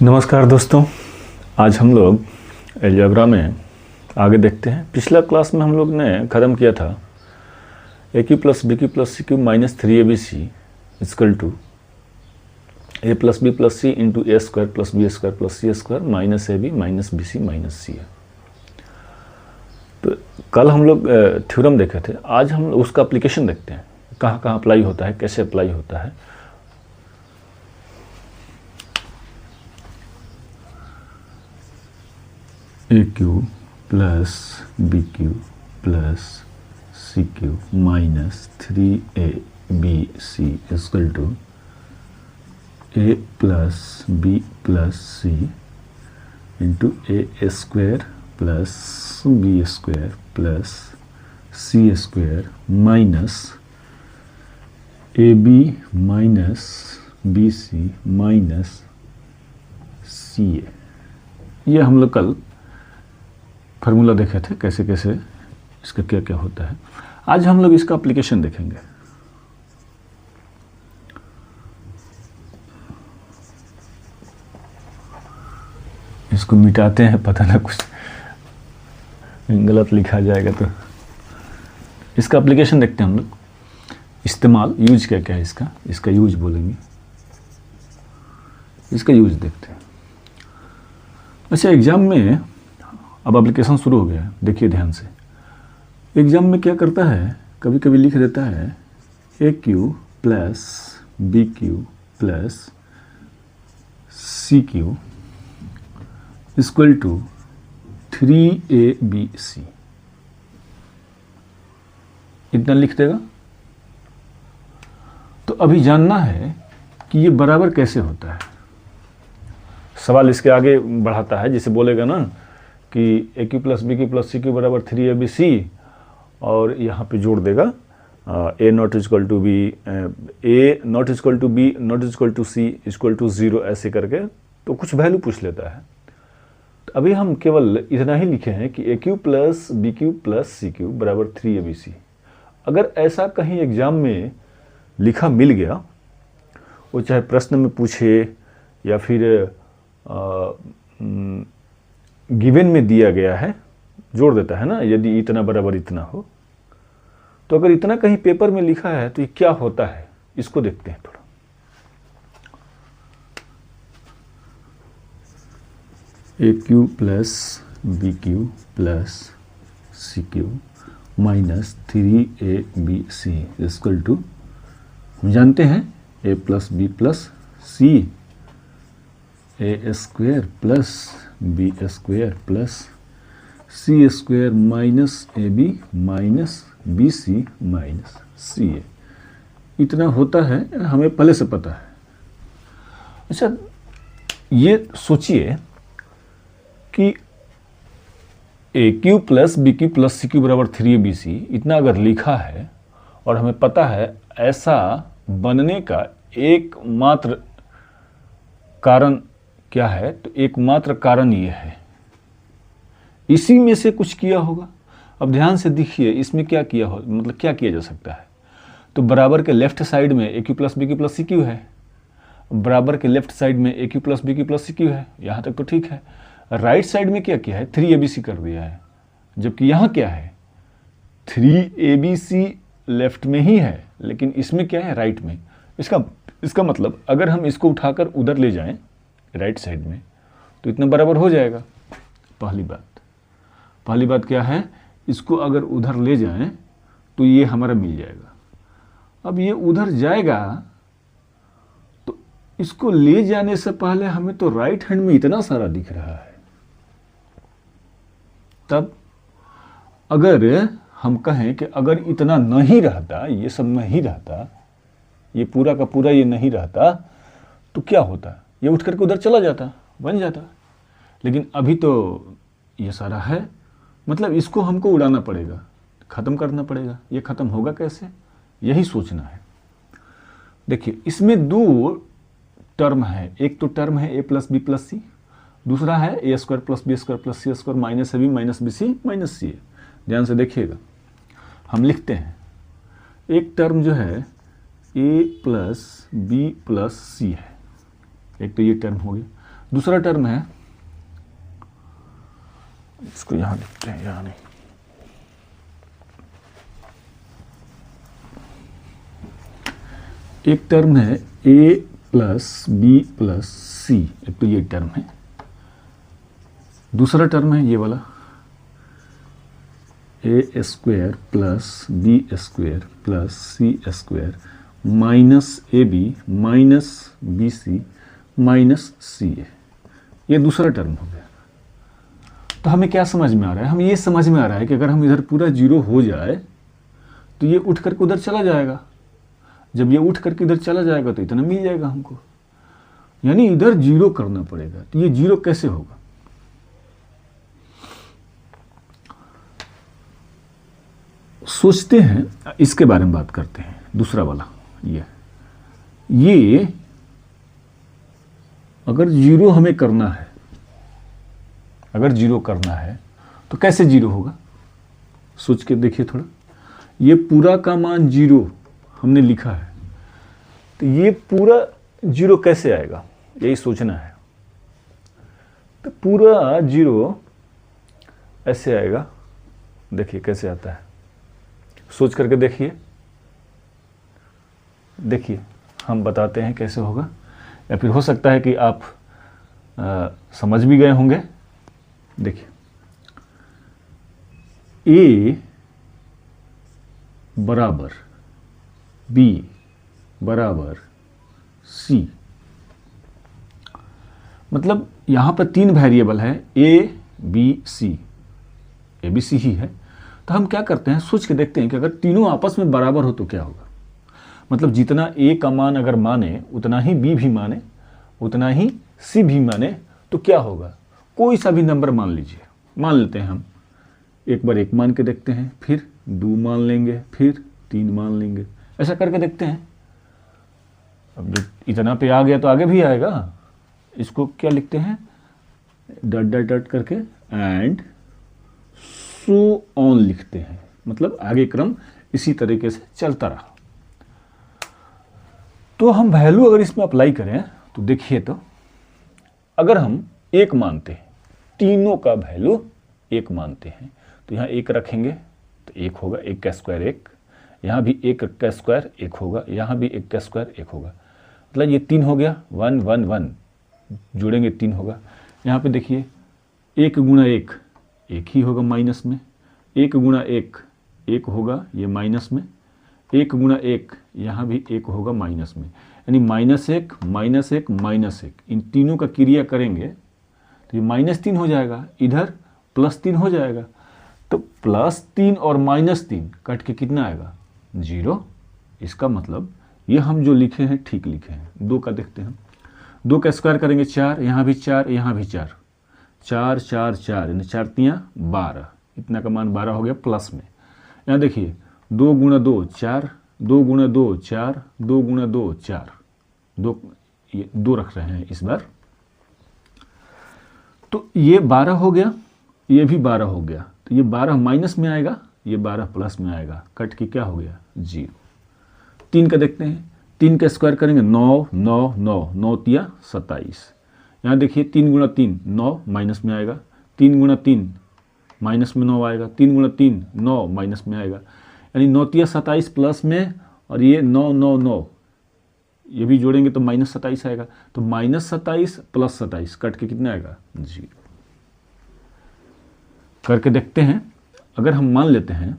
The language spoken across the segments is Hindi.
नमस्कार दोस्तों, आज हम लोग अलजेब्रा में आगे देखते हैं। पिछला क्लास में हम लोग ने ख़त्म किया था A cube plus B cube plus C cube minus 3abc equal to A plus B plus C into A square plus B square plus C square minus A B minus B C minus C है। तो कल हम लोग थ्योरम देखे थे, आज हम उसका एप्लीकेशन देखते हैं, कहाँ कहाँ अप्लाई होता है, कैसे अप्लाई होता है। A cube plus B cube plus C cube minus 3abc equal to A plus B plus C into A square plus B square plus C square minus A B minus B C minus C A. ये हम लोग कल फार्मूला देखे थे, कैसे कैसे इसका क्या क्या होता है। आज हम लोग इसका एप्लीकेशन देखेंगे। इसको मिटाते हैं, पता ना कुछ गलत लिखा जाएगा तो। इसका एप्लीकेशन देखते हैं हम लोग। इस्तेमाल, यूज क्या क्या है इसका यूज बोलेंगे। इसका यूज देखते हैं। अच्छा, एग्जाम में अब एप्लीकेशन शुरू हो गया है, देखिए ध्यान से। एग्जाम में क्या करता है, कभी कभी लिख देता है A cube plus B cube plus C cube equal to 3abc, इतना लिख देगा। तो अभी जानना है कि ये बराबर कैसे होता है। सवाल इसके आगे बढ़ाता है, जिसे बोलेगा ना कि A cube plus B cube plus C cube बराबर 3abc, और यहाँ पे जोड़ देगा A not equal to B, A not equal to B not equal to C equal to 0, ऐसे करके तो कुछ वैल्यू पूछ लेता है। तो अभी हम केवल इतना ही लिखे हैं कि A cube plus B cube plus C cube बराबर 3abc। अगर ऐसा कहीं एग्जाम में लिखा मिल गया, वो चाहे प्रश्न में पूछे या फिर गिवन में दिया गया है, जोड़ देता है ना, यदि इतना बराबर इतना हो। तो अगर इतना कहीं पेपर में लिखा है तो ये क्या होता है, इसको देखते हैं थोड़ा। A cube plus B cube plus C cube minus 3abc equal to, हम जानते हैं A plus B plus C A square plus B square plus C square minus A B minus B C minus C A, इतना होता है, हमें पहले से पता है। अच्छा, ये सोचिए कि A cube plus B cube plus C cube बराबर 3abc, इतना अगर लिखा है और हमें पता है ऐसा बनने का एकमात्र कारण क्या है, तो एकमात्र कारण ये है, इसी में से कुछ किया होगा। अब ध्यान से देखिए, इसमें क्या किया हो, मतलब क्या किया जा सकता है। तो बराबर के लेफ्ट साइड में A cube plus B cube plus C cube है, बराबर के लेफ्ट साइड में A cube plus B cube plus C cube है, यहाँ तक तो ठीक है। राइट साइड में क्या किया है, 3abc कर दिया है, जबकि यहाँ क्या है, 3abc लेफ्ट में ही है, लेकिन इसमें क्या है, राइट में। इसका मतलब अगर हम इसको उठाकर उधर ले जाएं राइट साइड में, तो इतना बराबर हो जाएगा। पहली बात क्या है, इसको अगर उधर ले जाएं तो ये हमारा मिल जाएगा। अब ये उधर जाएगा तो इसको ले जाने से पहले हमें तो राइट हैंड में इतना सारा दिख रहा है। तब अगर हम कहें कि अगर इतना नहीं रहता, ये सब नहीं रहता, ये पूरा का पूरा ये नहीं रहता, तो क्या होता, ये उठ करके उधर चला जाता, बन जाता। लेकिन अभी तो ये सारा है, मतलब इसको हमको उड़ाना पड़ेगा, ख़त्म करना पड़ेगा। ये ख़त्म होगा कैसे, यही सोचना है। देखिए, इसमें दो टर्म है। एक तो टर्म है A plus B plus C, दूसरा है A square plus B square plus C square minus A B minus B C minus C A. ध्यान से देखिएगा, हम लिखते हैं एक टर्म जो है ए प्लस बी प्लस सी है, एक तो ये टर्म हो गया। दूसरा टर्म है, इसको यहाँ लिखते हैं, यहाँ नहीं, एक टर्म है a प्लस बी प्लस सी, एक तो ये टर्म है। दूसरा टर्म है ये वाला a square plus B square plus C square minus A B minus B C minus C A, ये दूसरा टर्म हो गया। तो हमें क्या समझ में आ रहा है? हमें ये समझ में आ रहा है कि अगर हम इधर पूरा जीरो हो जाए तो ये उठ करके उधर चला जाएगा। जब ये उठ करके इधर चला जाएगा तो इतना मिल जाएगा हमको, यानी इधर जीरो करना पड़ेगा। तो ये जीरो कैसे होगा? सोचते हैं, इसके बारे में बात करते हैं। दूसरा वाला ये अगर जीरो हमें करना है, अगर जीरो करना है तो कैसे जीरो होगा? सोच के देखिए थोड़ा। ये पूरा का मान जीरो हमने लिखा है, तो ये पूरा जीरो कैसे आएगा, यही सोचना है। तो पूरा जीरो ऐसे आएगा, देखिए कैसे आता है, सोच करके देखिए। देखिए हम बताते हैं कैसे होगा, या फिर हो सकता है कि आप समझ भी गए होंगे। देखिए a बराबर b बराबर c, मतलब यहाँ पर तीन वेरिएबल है a b c, a b c ही है। तो हम क्या करते हैं, सोच के देखते हैं कि अगर तीनों आपस में बराबर हो तो क्या होगा। मतलब जितना a का मान अगर माने उतना ही b भी माने, उतना ही c भी माने, तो क्या होगा? कोई सा भी नंबर मान लीजिए, मान लेते हैं हम। एक बार एक मान के देखते हैं, फिर दो मान लेंगे, फिर तीन मान लेंगे, ऐसा करके देखते हैं। अब जो इतना पे आ गया तो आगे भी आएगा। इसको क्या लिखते हैं, डट डट डट करके एंड सो ऑन लिखते हैं, मतलब आगे क्रम इसी तरीके से चलता रहा। तो हम वैल्यू अगर इसमें अप्लाई करें तो देखिए, तो अगर हम एक मानते हैं, तीनों का वैल्यू एक मानते हैं, तो यहाँ एक रखेंगे तो एक होगा, एक का स्क्वायर एक, यहाँ भी एक का स्क्वायर एक होगा, यहाँ भी एक का स्क्वायर एक होगा, मतलब ये तीन हो गया, वन वन वन जोड़ेंगे तीन होगा। यहाँ पे देखिए एक गुणा एक, एक ही होगा माइनस में, एक गुणा एक, एक होगा ये माइनस में, एक गुणा एक, यहाँ भी एक होगा माइनस में, यानी माइनस एक माइनस एक माइनस एक, इन तीनों का क्रिया करेंगे तो ये माइनस तीन हो जाएगा, इधर प्लस तीन हो जाएगा। तो प्लस तीन और माइनस तीन कट के कितना आएगा? जीरो। इसका मतलब ये हम जो लिखे हैं ठीक लिखे हैं। दो का देखते हैं, दो का स्क्वायर करेंगे चार, यहाँ भी चार, यहाँ भी चार, चार चार चार, यानी चार तियाँ 12, इतना का मान 12 हो गया प्लस में। यहाँ देखिए दो गुणा दो चार, दो गुणा दो चार, दो गुणा दो चार, दो, ये दो रख रहे हैं इस बार। तो ये 12 हो गया, ये भी 12 हो गया, तो ये 12 माइनस में आएगा, ये 12 प्लस में आएगा, कट के क्या हो गया? जीरो। तीन का देखते हैं, तीन का स्क्वायर करेंगे 9 9 9, 9 तिया 27। यहाँ देखिए 3 गुणा 3 9 माइनस में आएगा, 3 गुणा 3 माइनस में 9 आएगा, 3 गुणा 3 9 माइनस में आएगा, यानी 9 तिया 27 प्लस में, और ये 9 9 9 ये भी जोड़ेंगे तो माइनस 27 आएगा। तो माइनस 27 प्लस 27 कट के कितना आएगा? जीरो। करके देखते हैं। अगर हम मान लेते हैं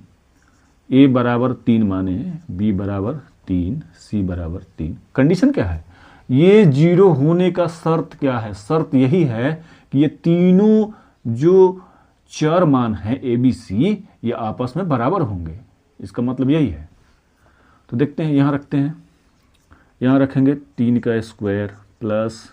a बराबर 3 माने, b बराबर 3, c बराबर 3, कंडीशन क्या है? ये जीरो होने का शर्त क्या है? शर्त यही है कि ये तीनों जो चर मान है a b c ये आपस में बराबर होंगे, इसका मतलब यही है। तो देखते हैं, यहाँ रखते हैं, यहाँ रखेंगे 3 का स्क्वायर प्लस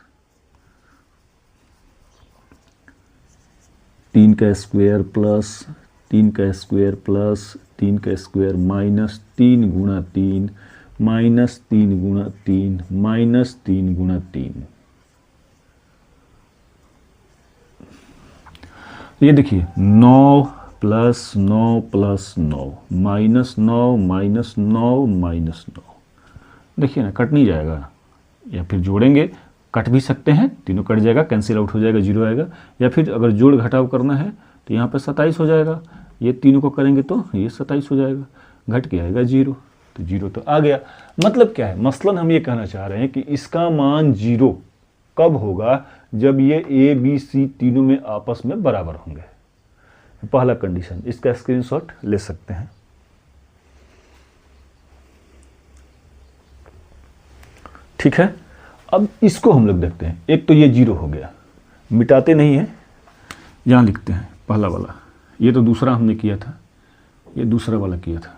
3 का स्क्वायर प्लस 3 का स्क्वायर प्लस 3 का स्क्वायर माइनस 3 गुणा 3 माइनस 3 गुणा 3 माइनस 3 गुणा 3। ये देखिए 9 plus 9 plus 9 minus 9 minus 9 minus 9, देखिए ना कट नहीं जाएगा, या फिर जोड़ेंगे कट भी सकते हैं, तीनों कट जाएगा, कैंसिल आउट हो जाएगा, 0 आएगा। या फिर अगर जोड़ घटाव करना है तो यहाँ पे 27 हो जाएगा, ये तीनों को करेंगे तो ये 27 हो जाएगा, घट के आएगा 0, तो 0 तो आ गया। मतलब क्या है, मसलन हम ये कहना चाह रहे हैं कि इसका मान 0 कब होगा, जब ये ए बी सी तीनों में आपस में बराबर होंगे। पहला कंडीशन, इसका स्क्रीनशॉट ले सकते हैं। ठीक है, अब इसको हम लोग देखते हैं। एक तो ये 0 हो गया, मिटाते नहीं है, यहाँ लिखते हैं पहला वाला। ये तो दूसरा हमने किया था, ये दूसरा वाला किया था।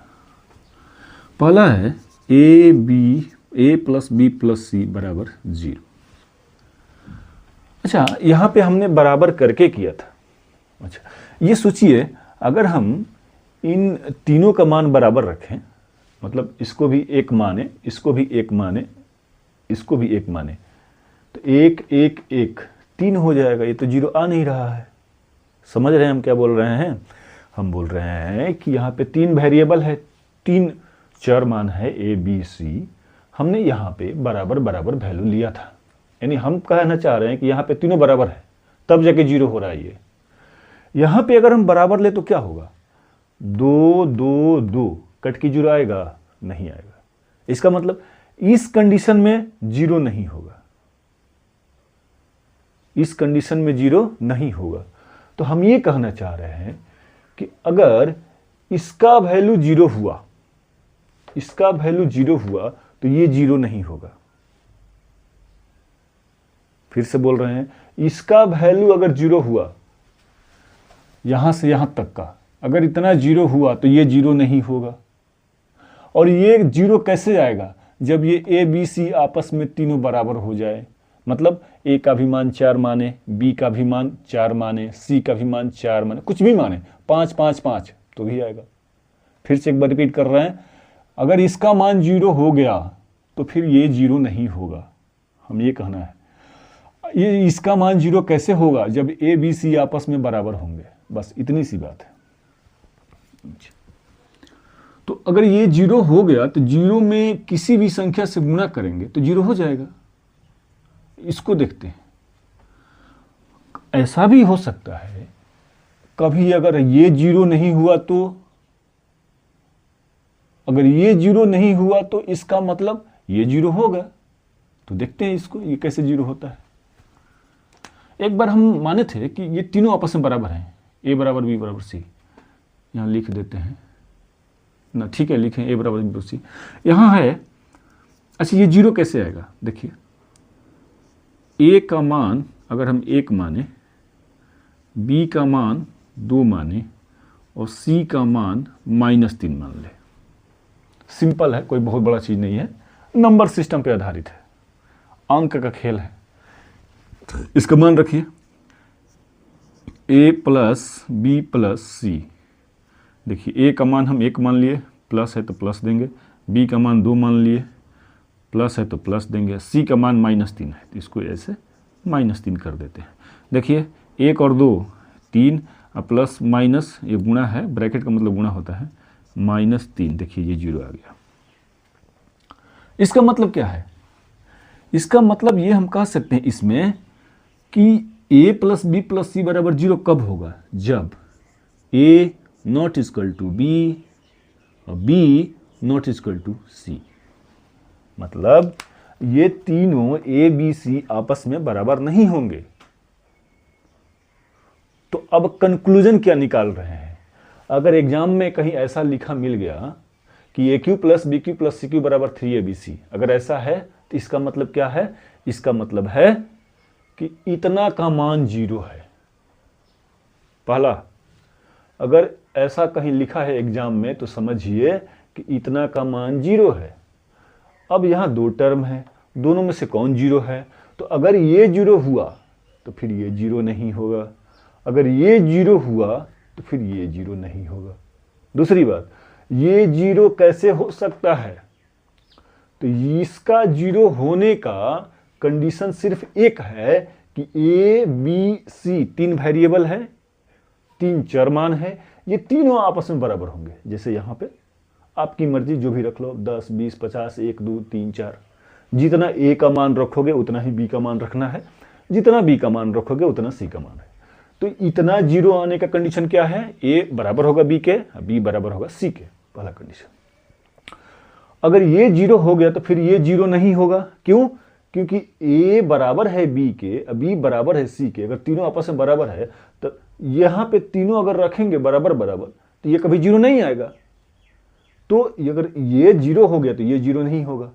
पहला है A plus B plus c बराबर 0। अच्छा, यहाँ पे हमने बराबर करके किया था। अच्छा, ये सोचिए अगर हम इन तीनों का मान बराबर रखें, मतलब इसको भी एक माने, इसको भी एक माने, इसको भी एक माने, तो 1 1 1 3 हो जाएगा। ये तो 0 आ नहीं रहा है। समझ रहे हैं हम क्या बोल रहे हैं? हम बोल रहे हैं कि यहाँ पे 3 वेरिएबल है, 3 चर मान है ए बी सी। हमने यहाँ पे बराबर बराबर वैल्यू लिया था, यानी हम कहना चाह रहे हैं कि यहाँ पे तीनों बराबर है, तब जाके 0 हो रहा है। ये यहाँ पे अगर हम बराबर ले तो क्या होगा, 2 2 2 कट की 0 आएगा? नहीं आएगा। इसका मतलब इस कंडीशन में 0 नहीं होगा, इस कंडीशन में 0 नहीं होगा। तो हम ये कहना चाह रहे हैं कि अगर इसका वैल्यू 0 हुआ, इसका वैल्यू 0 हुआ तो ये 0 नहीं होगा। फिर से बोल रहे हैं, इसका वैल्यू अगर 0 हुआ, यहां से यहां तक का अगर इतना 0 हुआ तो ये 0 नहीं होगा। और ये 0 कैसे आएगा, जब ये ए बी सी आपस में तीनों बराबर हो जाए। मतलब ए का भी मान 4 माने, बी का भी मान 4 माने, सी का भी मान 4 माने, कुछ भी माने, 5 5 5 तो भी आएगा। फिर से एक बार रिपीट कर रहे हैं, अगर इसका मान 0 हो गया तो फिर ये 0 नहीं होगा। हम ये कहना है, ये इसका मान 0 कैसे होगा, जब ए बी सी आपस में बराबर होंगे। बस इतनी सी बात है। तो अगर ये 0 हो गया तो 0 में किसी भी संख्या से गुणा करेंगे तो 0 हो जाएगा। इसको देखते हैं, ऐसा भी हो सकता है कभी अगर ये 0 नहीं हुआ तो, अगर ये 0 नहीं हुआ तो इसका मतलब ये 0 होगा। तो देखते हैं इसको, ये कैसे 0 होता है। एक बार हम माने थे कि ये तीनों आपस में बराबर हैं, ए बराबर बी बराबर सी। यहाँ लिख देते हैं ना, ठीक है, लिखें ए बराबर बी बराबर सी। यहाँ है, अच्छा ये 0 कैसे आएगा, देखिए ए का मान अगर हम 1 माने, बी का मान 2 माने और सी का मान -3 मान ले। सिंपल है, कोई बहुत बड़ा चीज़ नहीं है, नंबर सिस्टम पे आधारित है, अंक का खेल है। इसका मान रखिए a प्लस बी प्लस सी। देखिए a का मान हम 1 मान लिए, प्लस है तो प्लस देंगे, b का मान 2 मान लिए, प्लस है तो प्लस देंगे, c का मान -3 है तो इसको ऐसे -3 कर देते हैं। देखिए 1 और 2 3 और प्लस माइनस ये गुणा है, ब्रैकेट का मतलब गुणा होता है, -3। देखिए ये 0 आ गया। इसका मतलब क्या है, इसका मतलब ये हम कह सकते हैं इसमें कि a plus B plus c बराबर 0 कब होगा, जब a not equal to b और b not equal to c। मतलब ये तीनों a b c आपस में बराबर नहीं होंगे। तो अब कंक्लूजन क्या निकाल रहे हैं, अगर एग्जाम में कहीं ऐसा लिखा मिल गया कि A cube plus B cube plus C cube बराबर 3abc, अगर ऐसा है तो इसका मतलब क्या है, इसका मतलब है कि इतना का मान 0 है। पहला, अगर ऐसा कहीं लिखा है एग्जाम में तो समझिए कि इतना का मान 0 है। अब यहाँ 2 टर्म है, दोनों में से कौन 0 है, तो अगर ये 0 हुआ तो फिर ये 0 नहीं होगा, अगर ये 0 हुआ तो फिर ये 0 नहीं होगा। दूसरी बात, ये 0 कैसे हो सकता है, तो इसका 0 होने का कंडीशन सिर्फ एक है कि ए बी सी 3 वेरिएबल है, 3 चर मान है, ये तीनों आपस में बराबर होंगे। जैसे यहाँ पे आपकी मर्जी जो भी रख लो, 10 20 50 1 2 3 4, जितना ए का मान रखोगे उतना ही बी का मान रखना है, जितना बी का मान रखोगे उतना सी का मान है। तो इतना जीरो आने का कंडीशन क्या है, ए बराबर होगा बी के, बी बराबर होगा सी के, पहला कंडीशन। अगर ये जीरो हो गया तो फिर ये जीरो नहीं होगा, क्यों? क्योंकि ए बराबर है बी के, बी बराबर है सी के, अगर तीनों आपस में बराबर है तो यहां पे तीनों अगर रखेंगे बराबर बराबर तो ये कभी जीरो नहीं आएगा। तो अगर ये जीरो हो गया तो ये जीरो नहीं होगा,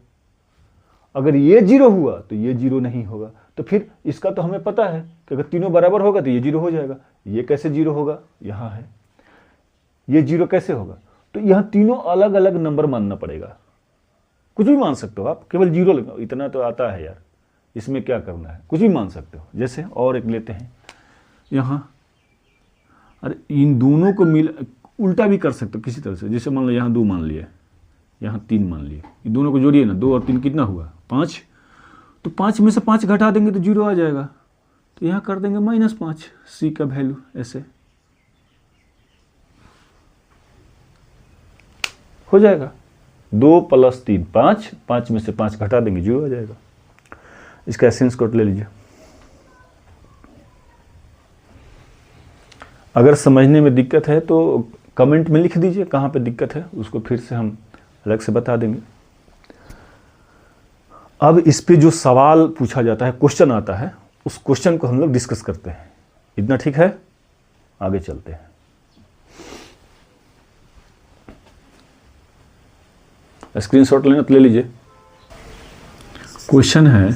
अगर ये जीरो हुआ तो ये जीरो नहीं होगा। तो फिर इसका तो हमें पता है कि अगर तीनों बराबर होगा तो ये जीरो हो जाएगा। ये कैसे जीरो होगा, यहां है, ये जीरो कैसे होगा? तो यहां तीनों अलग अलग नंबर मानना पड़ेगा, कुछ भी मान सकते हो आप, केवल जीरो लगाओ, इतना तो आता है यार, इसमें क्या करना है, कुछ भी मान सकते हो। जैसे और एक लेते हैं यहां, अरे इन दोनों को मिल उल्टा भी कर सकते हो किसी तरह से। जैसे मान लो यहाँ 2 मान लिए, यहाँ 3 मान लिए, इन दोनों को जोड़िए ना, 2 और 3 कितना हुआ, 5। तो 5 में से 5 घटा देंगे तो जीरो आ जाएगा, तो यहाँ कर देंगे -5 सी का वैल्यू, ऐसे हो जाएगा। 2 + 3 5, 5 में से 5 घटा देंगे जीरो आ जाएगा। इसका एसेंस कोड ले लीजिए। अगर समझने में दिक्कत है तो कमेंट में लिख दीजिए कहाँ पे दिक्कत है, उसको फिर से हम अलग से बता देंगे। अब इस पे जो सवाल पूछा जाता है, क्वेश्चन आता है, उस क्वेश्चन को हम लोग डिस्कस करते हैं। इतना ठीक है, आगे चलते हैं। स्क्रीनशॉट लेना तो ले लीजिए। क्वेश्चन है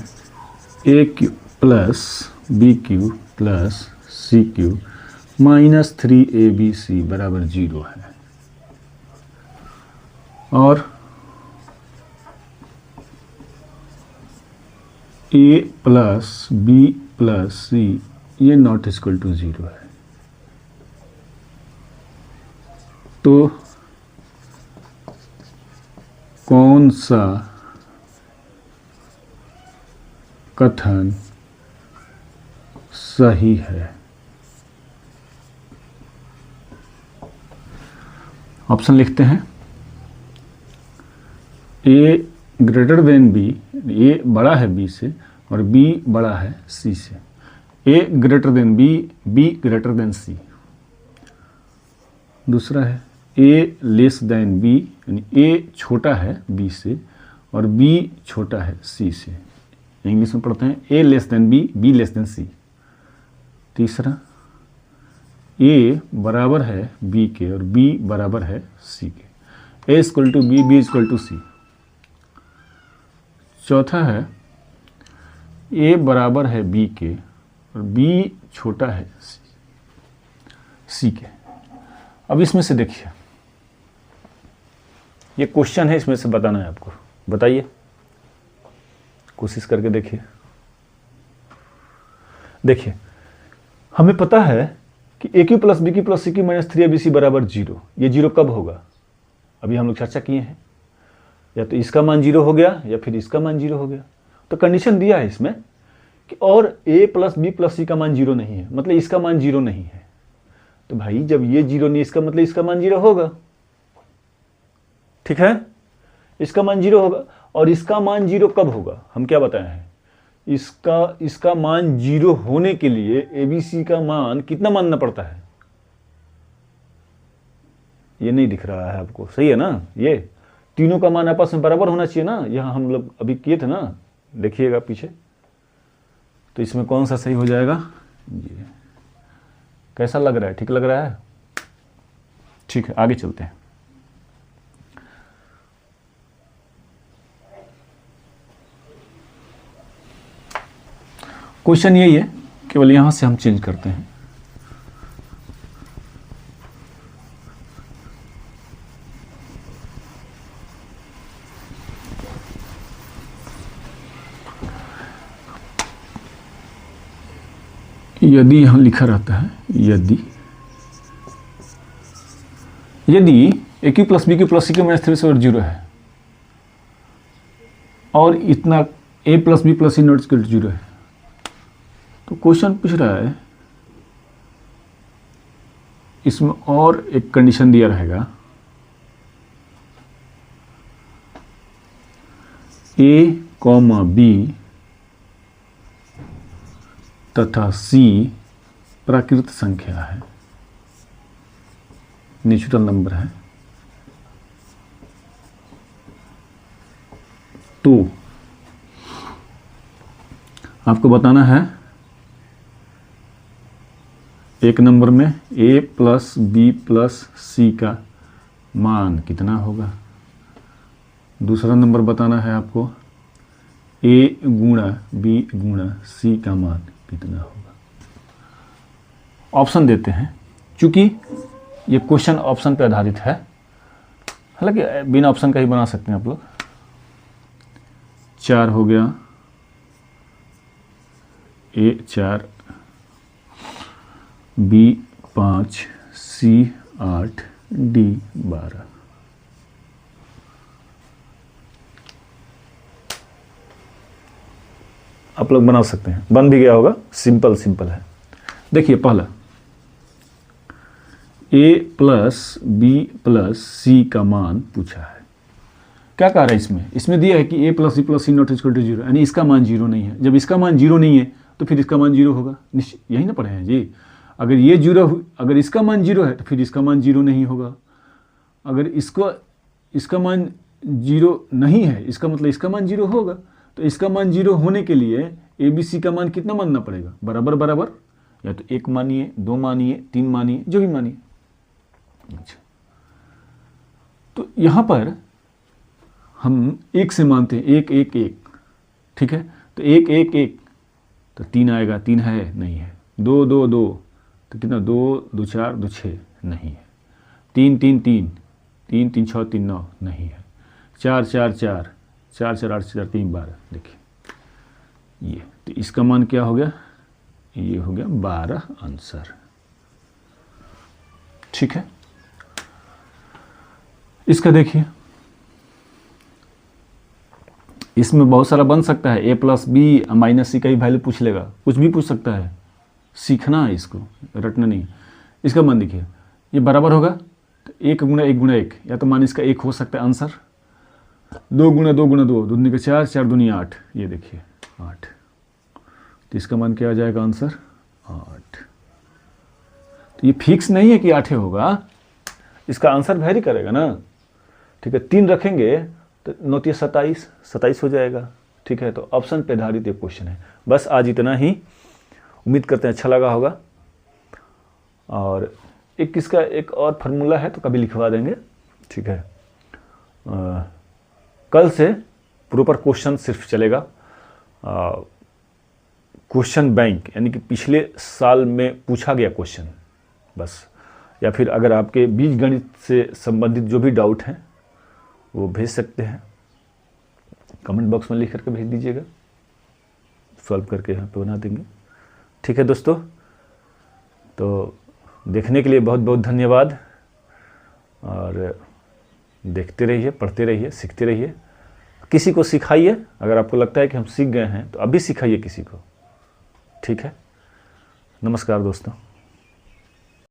AQ + BQ + CQ - 3ABC = 0 है, और A + B + C ये ≠ 0 है। तो कौन सा कथन सही है? ऑप्शन लिखते हैं। A > B, A बड़ा है B से और B बड़ा है C से। A > B, B > C। दूसरा है A B, यानी A छोटा है B से और B छोटा है C से। इंग्लिश में पढ़ते हैं A B, B C। तीसरा A बराबर है B के और B बराबर है C के। A = B, B = C। चौथा है A बराबर है B के और B छोटा है C के। अब इसमें से देखिए, ये क्वेश्चन है, इसमें से बताना है आपको। बताइए, कोशिश करके देखिए। देखिए, हमें पता है कि AQ + BQ + CQ - 3ABC = 0। ये 0 कब होगा? अभी हम लोग चर्चा किए हैं, या तो इसका मान 0 हो गया या फिर इसका मान 0 हो गया। तो कंडीशन दिया है इसमें कि और A + B + C का मान 0 नहीं है, मतलब इसका मान 0 नहीं है। तो भाई जब ये 0 नहीं, इसका मतलब इसका मान 0 होगा, ठीक है? इसका मान 0 होगा। और इसका मान 0 कब होगा? हम क्या बताए हैं? इसका मान 0 होने के लिए ABC का मान कितना मानना पड़ता है? ये नहीं दिख रहा है आपको, सही है ना? ये तीनों का मान आपस में बराबर होना चाहिए ना, यहाँ हम लोग अभी किए थे ना, देखिएगा पीछे। तो इसमें कौन सा सही हो जाएगा? ये कैसा लग रहा है? ठीक लग रहा है? ठीक है, आगे चलते हैं। क्वेश्चन यही है, केवल यहां से हम चेंज करते हैं। यदि यहाँ लिखा रहता है यदि AQ + BQ + CQ - 3 = 0 है और इतना A + B + C ≠ 0 है, तो क्वेश्चन पूछ रहा है, इसमें और एक कंडीशन दिया रहेगा, A कॉमा बी तथा सी प्राकृत संख्या है, नेचुरल नंबर है, तो आपको बताना है एक नंबर में a प्लस बी प्लस सी का मान कितना होगा। दूसरा नंबर बताना है आपको a गुणा b गुणा c का मान कितना होगा। ऑप्शन देते हैं, चूंकि ये क्वेश्चन ऑप्शन पे आधारित है, हालांकि बिना ऑप्शन का ही बना सकते हैं आप लोग। 4 हो गया, a 4, b 5, c 8, d 12। आप लोग बना सकते हैं, बन भी गया होगा, सिंपल है। देखिए पहला a प्लस बी प्लस सी का मान पूछा है। क्या कह रहा है इसमें दिया है कि a plus B plus c not equal to 0, यानी इसका मान 0 नहीं है। जब इसका मान 0 नहीं है तो फिर इसका मान 0 होगा, निश्चित, यही ना पढ़े हैं जी। अगर ये 0, अगर इसका मान 0 है तो फिर इसका मान 0 नहीं होगा। अगर इसका मान 0 नहीं है, इसका मतलब इसका मान 0 होगा। तो इसका मान 0 होने के लिए ए बी सी का मान कितना मानना पड़ेगा, बराबर बराबर, या तो 1 मानिए, 2 मानिए, 3 मानिए, जो भी मानिए। अच्छा, तो यहाँ पर हम 1 से मानते हैं, 1 1 1, ठीक है। तो 1 1 1 तो 3 आएगा, 3 है नहीं है। 2 2 2 तो कितना, 2 2 4 2 6 नहीं है। 3 3 3 3 3 6 3 9 नहीं है। 4 4 4 4 4 8 4 3 12, देखिए ये, तो इसका मान क्या हो गया, ये हो गया 12 आंसर, ठीक है। इसका देखिए, इसमें बहुत सारा बन सकता है। a प्लस बी माइनस सी का ही वैल्यू पूछ लेगा, कुछ भी पूछ सकता है, सीखना है इसको, रटना नहीं। इसका मान देखिए, ये बराबर होगा तो 1 गुणा 1 गुणा 1, या तो मान इसका 1 हो सकता है आंसर। 2 गुणा 2 गुणा 2, 2 दूनी का 4, 4 दूनी 8, ये देखिए 8। तो इसका मान क्या आ जाएगा आंसर, 8। तो ये फिक्स नहीं है कि 8 होगा, इसका आंसर वेरी करेगा ना, ठीक है। 3 रखेंगे तो 9 3 27, 27 हो जाएगा, ठीक है। तो ऑप्शन पे आधारित एक क्वेश्चन है। बस आज इतना ही, उम्मीद करते हैं अच्छा लगा होगा। और इसका एक और फार्मूला है तो कभी लिखवा देंगे, ठीक है। कल से प्रॉपर क्वेश्चन सिर्फ चलेगा, क्वेश्चन बैंक, यानी कि पिछले साल में पूछा गया क्वेश्चन बस, या फिर अगर आपके बीजगणित से संबंधित जो भी डाउट हैं वो भेज सकते हैं, कमेंट बॉक्स में लिख करके भेज दीजिएगा, सॉल्व करके यहाँ पे बना देंगे, ठीक है दोस्तों। तो देखने के लिए बहुत बहुत धन्यवाद, और देखते रहिए, पढ़ते रहिए, सीखते रहिए। किसी को सिखाइए, अगर आपको लगता है कि हम सीख गए हैं तो अभी सिखाइए किसी को, ठीक है। नमस्कार दोस्तों।